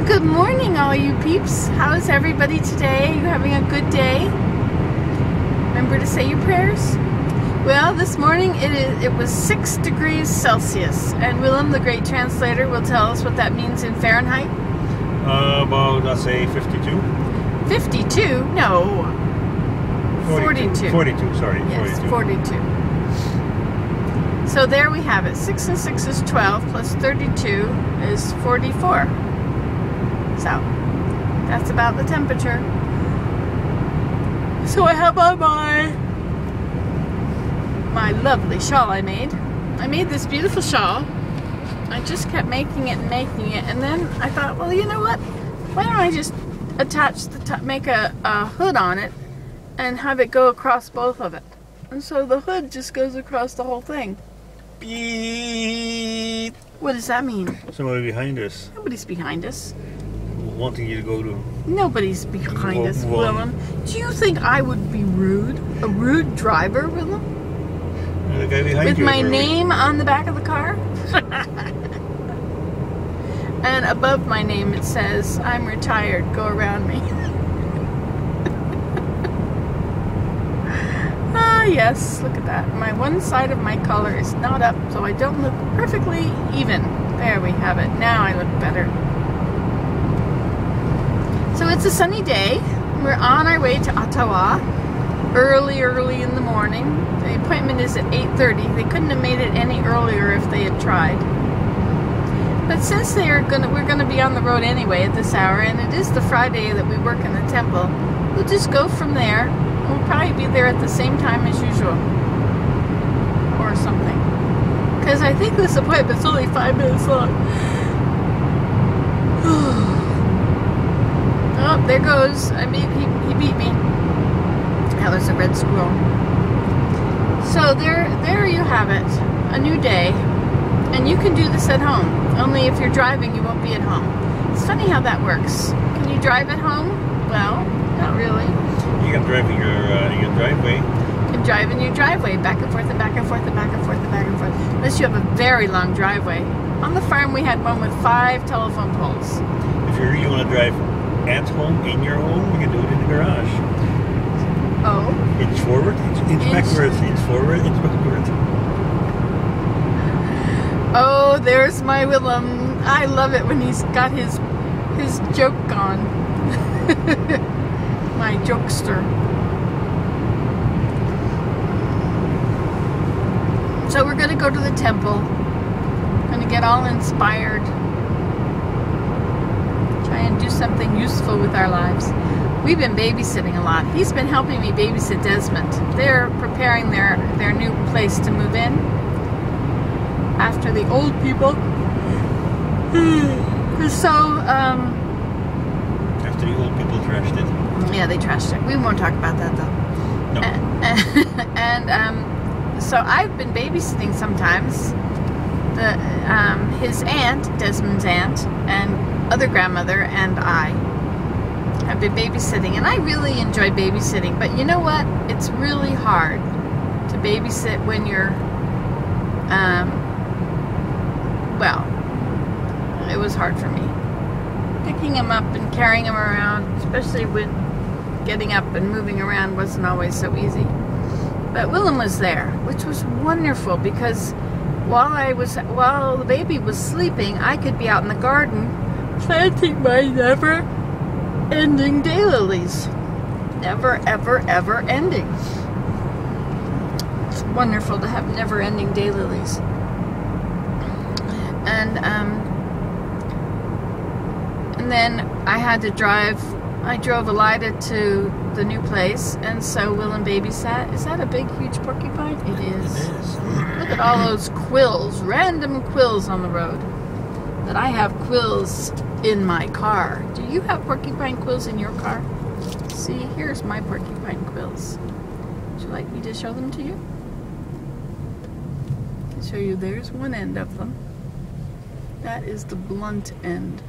Well, good morning, all you peeps. How's everybody today? Are you having a good day? Remember to say your prayers? Well, this morning it was 6 degrees Celsius, and Willem, the great translator, will tell us what that means in Fahrenheit. About, let's say 52. 52? No. 42. 42, sorry. Yes, 42. So there we have it. 6 and 6 is 12, plus 32 is 44. So, that's about the temperature. So I have on my lovely shawl I made. I made this beautiful shawl. I just kept making it, and then I thought, well, you know what? Why don't I just attach the top, make a hood on it, and have it go across both of it. And so the hood just goes across the whole thing. Beep. What does that mean? Somebody behind us. Nobody's behind us. Wanting you to go to. Nobody's behind us, Well, Willem. Do you think I would be rude? A rude driver, Willem? The guy behind With you. my name on the back of the car? And above my name it says, I'm retired, go around me. Ah, yes, look at that. My one side of my collar is not up, so I don't look perfectly even. There we have it. Now I look better. So it's a sunny day. We're on our way to Ottawa. Early in the morning. The appointment is at 8:30. They couldn't have made it any earlier if they had tried. But since we're gonna be on the road anyway at this hour, and it is the Friday that we work in the temple, we'll just go from there. We'll probably be there at the same time as usual, or something. Because I think this appointment's only 5 minutes long. Oh, there goes. He beat me. That was a red squirrel. So there you have it. A new day. And you can do this at home. Only if you're driving, you won't be at home. It's funny how that works. Can you drive at home? Well, not really. You can drive in your driveway. You can drive in your driveway, back and forth and back and forth and back and forth and back and forth. Unless you have a very long driveway. On the farm, we had one with 5 telephone poles. If you really want to drive at home, in your home, you can do it in the garage. Oh. Inch forward, inch backwards, inch forward, inch backwards. Oh, there's my Willem. I love it when he's got his joke on. My jokester. So we're going to go to the temple. Going to get all inspired. Try and do something useful with our lives. We've been babysitting a lot. He's been helping me babysit Desmond. They're preparing their new place to move in after the old people. So, after the old people trashed it. Yeah, they trashed it. We won't talk about that though. No. So I've been babysitting sometimes. His aunt, Desmond's aunt, and other grandmother and I have been babysitting, and I really enjoy babysitting, but you know what? It's really hard to babysit when you're, well, it was hard for me. Picking him up and carrying him around, especially when getting up and moving around, wasn't always so easy. But Willem was there, which was wonderful, because while the baby was sleeping, I could be out in the garden planting my never-ending daylilies. Never, ever, ever ending. It's wonderful to have never-ending daylilies. And then I had to drive. I drove Elida to the new place, and so Willem babysat. Is that a big, huge porcupine? It is. It is. Look at all those quills, random quills on the road. That I have quills in my car. Do you have porcupine quills in your car? See, here's my porcupine quills. Would you like me to show them to you? I'll show you. There's one end of them. That is the blunt end.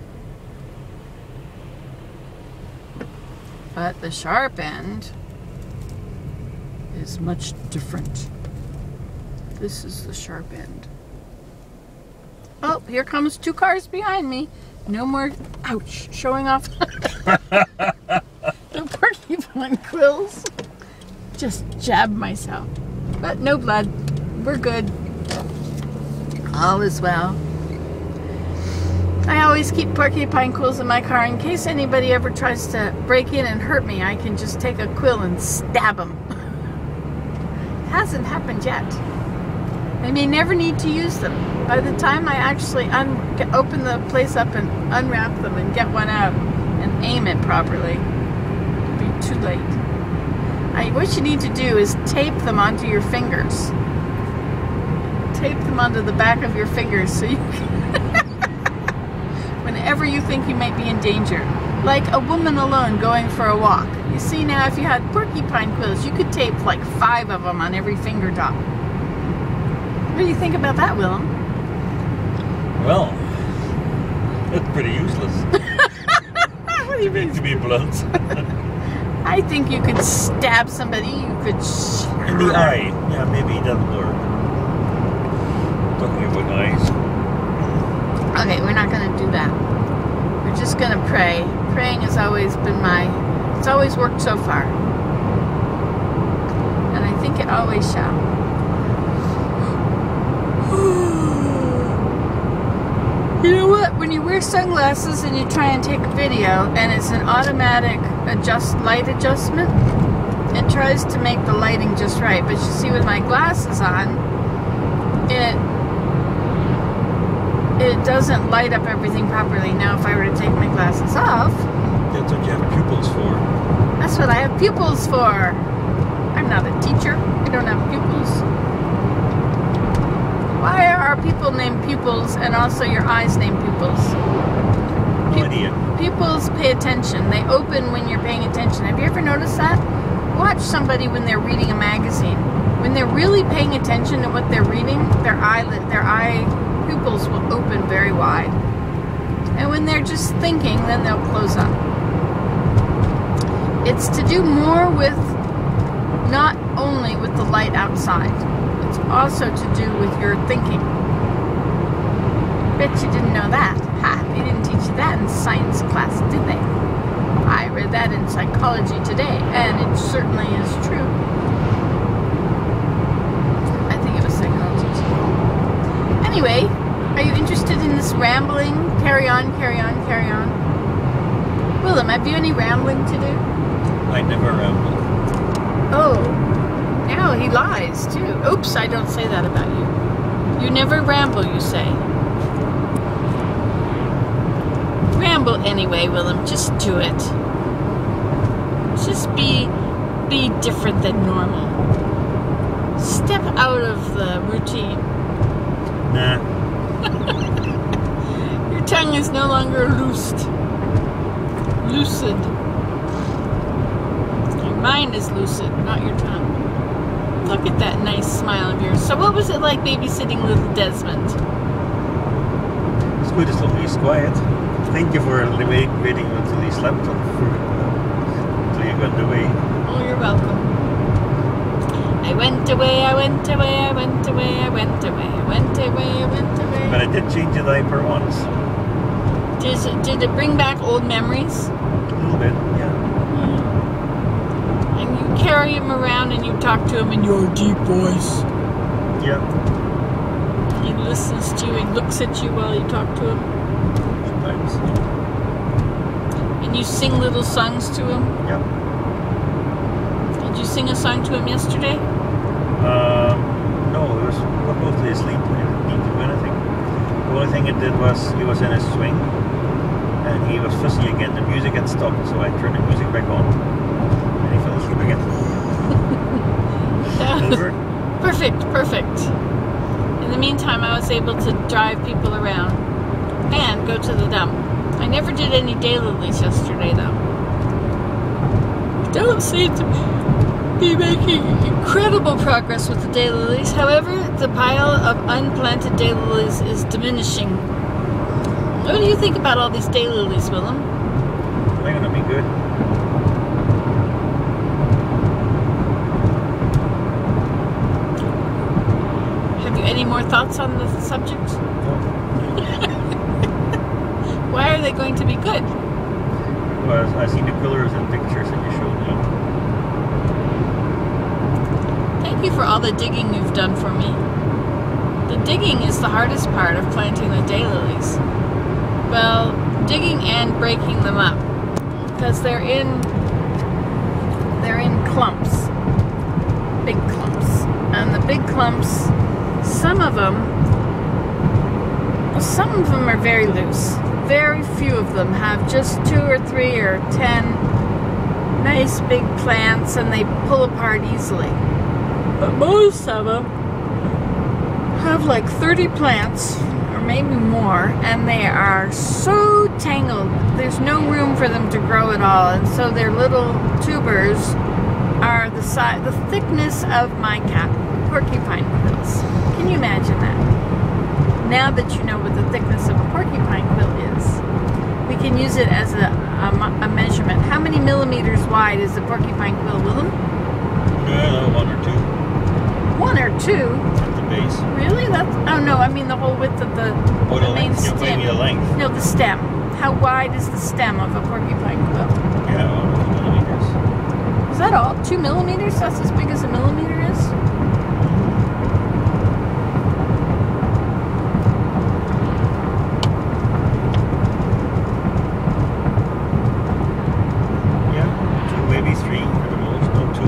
But the sharp end is much different. This is the sharp end. Oh, here comes 2 cars behind me. No more, ouch, showing off the porcupine quills. Just jabbed myself. But no blood. We're good. All is well. I always keep porcupine quills in my car in case anybody ever tries to break in and hurt me. I can just take a quill and stab them. Hasn't happened yet. I may never need to use them. By the time I actually open the place up and unwrap them and get one out and aim it properly, it'll be too late. What you need to do is tape them onto your fingers. Tape them onto the back of your fingers so you can whenever you think you might be in danger. Like a woman alone going for a walk. You see now, if you had porcupine quills, you could tape like 5 of them on every finger top. What do you think about that, Willem? Well, that's pretty useless. What do you mean? To be blunt. I think you could stab somebody. You could... In the eye. Yeah, maybe that would work. Talking about eyes. Okay, we're not going to do that. We're just going to pray. Praying has always been it's always worked so far. And I think it always shall. You know what? When you wear sunglasses and you try and take a video and it's an automatic light adjustment, it tries to make the lighting just right. But you see, with my glasses on, it doesn't light up everything properly. Now, if I were to take my glasses off... That's what you have pupils for. That's what I have pupils for. I'm not a teacher. I don't have pupils. Why are people named pupils and also your eyes named pupils? No idea. Pupils pay attention. They open when you're paying attention. Have you ever noticed that? Watch somebody when they're reading a magazine. When they're really paying attention to what they're reading, their eye pupils will open very wide. And when they're just thinking, then they'll close up. It's to do more with, not only with the light outside, it's also to do with your thinking. Bet you didn't know that. Ha, they didn't teach you that in science class, did they? I read that in psychology today, and it certainly is true. I think it was psychology too. Anyway, are you interested in this rambling? Carry on, carry on, carry on. Willem, have you any rambling to do? I never ramble. Oh, now he lies too. Oops, I don't say that about you. You never ramble, you say. Ramble anyway, Willem. Just do it. Just be different than normal. Step out of the routine. Nah. Your tongue is no longer lucid. Your mind is lucid, not your tongue. Look at that nice smile of yours. So what was it like babysitting little Desmond? It's good as long as he's quiet. Thank you for waiting until he slept until you got away. Oh, you're welcome. I went away, I went away, I went away, I went away, I went away, I went away. But I did change the diaper once. Did it bring back old memories? A little bit, yeah. And you carry him around and you talk to him in your deep voice. Yeah. He listens to you, he looks at you while you talk to him. Sometimes, yeah. And you sing little songs to him? Yeah. Did you sing a song to him yesterday? No, he was mostly asleep. I didn't need to do anything. The only thing it did was he was in his swing and he was fussy again. The music had stopped, so I turned the music back on and he fell asleep again. Perfect. In the meantime, I was able to drive people around and go to the dump. I never did any daylilies yesterday, though. Don't seem to be making incredible progress with the daylilies. However, the pile of unplanted daylilies is diminishing. What do you think about all these daylilies, Willem? They're gonna be good. Have you any more thoughts on the subject? No. Why are they going to be good? Well, I seen the pillars and pictures that you showed me. Thank you for all the digging you've done for me. The digging is the hardest part of planting the daylilies. Well, digging and breaking them up, because they're in clumps, big clumps, and the big clumps, some of them are very loose. Very few of them have just 2 or 3 or 10 nice big plants, and they pull apart easily. But most of them have like 30 plants or maybe more, and they are so tangled there's no room for them to grow at all, and so their little tubers are the thickness of my porcupine quills. Can you imagine that? Now that you know what the thickness of a porcupine quill is, we can use it as a measurement. How many millimeters wide is the porcupine quill, Willem? 1 or 2. 1 or 2? At the base. Really? Oh no, I mean the whole width of the main stem. You mean the length? No, the stem. How wide is the stem of a porcupine quill? Yeah, 2 millimeters. Is that all? 2 millimeters? That's as big as a millimeter is? Yeah, 2, maybe 3 at the most. No, 2.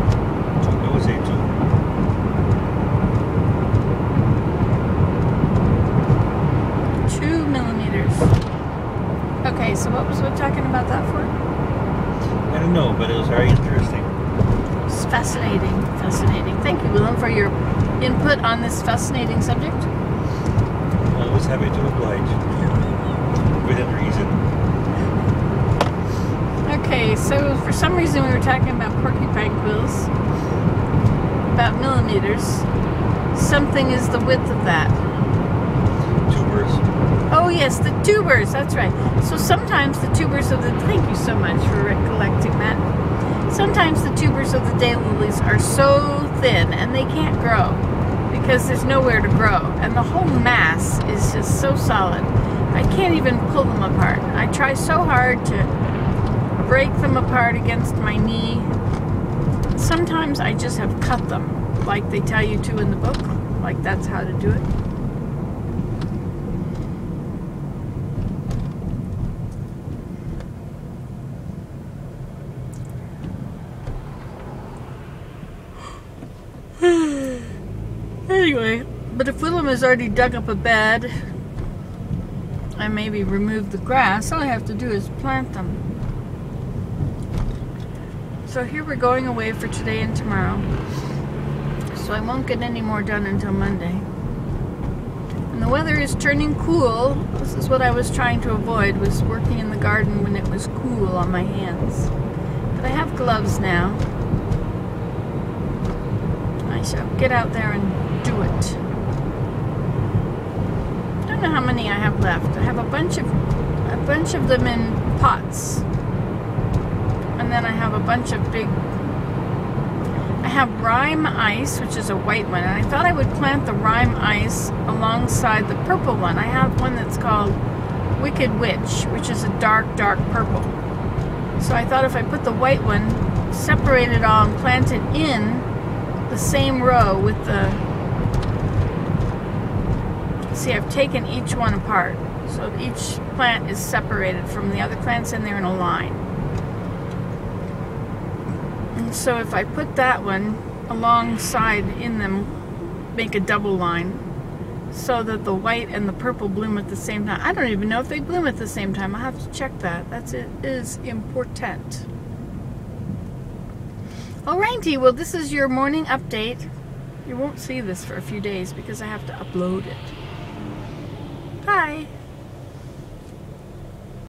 I would say 2. 2 millimeters. Okay, so what was we talking about that for? I don't know, but it was very interesting. It's fascinating, fascinating. Thank you, Willem, for your input on this fascinating subject. Always happy to oblige. Within reason. Okay, so for some reason we were talking about porcupine quills. About millimeters. Something is the width of that. Tubers. Oh yes, the tubers, that's right. So sometimes the tubers of the, thank you so much for recollecting that. Sometimes the tubers of the daylilies are so thin and they can't grow because there's nowhere to grow. And the whole mass is just so solid. I can't even pull them apart. I try so hard to break them apart against my knee. Sometimes I just have cut them like they tell you to in the book. Like that's how to do it. Anyway, but if Willem has already dug up a bed and maybe removed the grass, all I have to do is plant them. So here we're going away for today and tomorrow. So I won't get any more done until Monday. And the weather is turning cool. This is what I was trying to avoid, was working in the garden when it was cool on my hands. But I have gloves now. I shall get out there and do it. I don't know how many I have left. I have a bunch of them in pots. And then I have a bunch of big, I have Rime Ice, which is a white one, and I thought I would plant the Rime Ice alongside the purple one. I have one that's called Wicked Witch, which is a dark, dark purple. So I thought if I put the white one, separate it all and plant it in the same row with the, see, I've taken each one apart. So each plant is separated from the other plants and they're in a line. And so if I put that one alongside in them, make a double line so that the white and the purple bloom at the same time. I don't even know if they bloom at the same time. I'll have to check that. That's it is important. Alrighty, well this is your morning update. You won't see this for a few days because I have to upload it. Bye.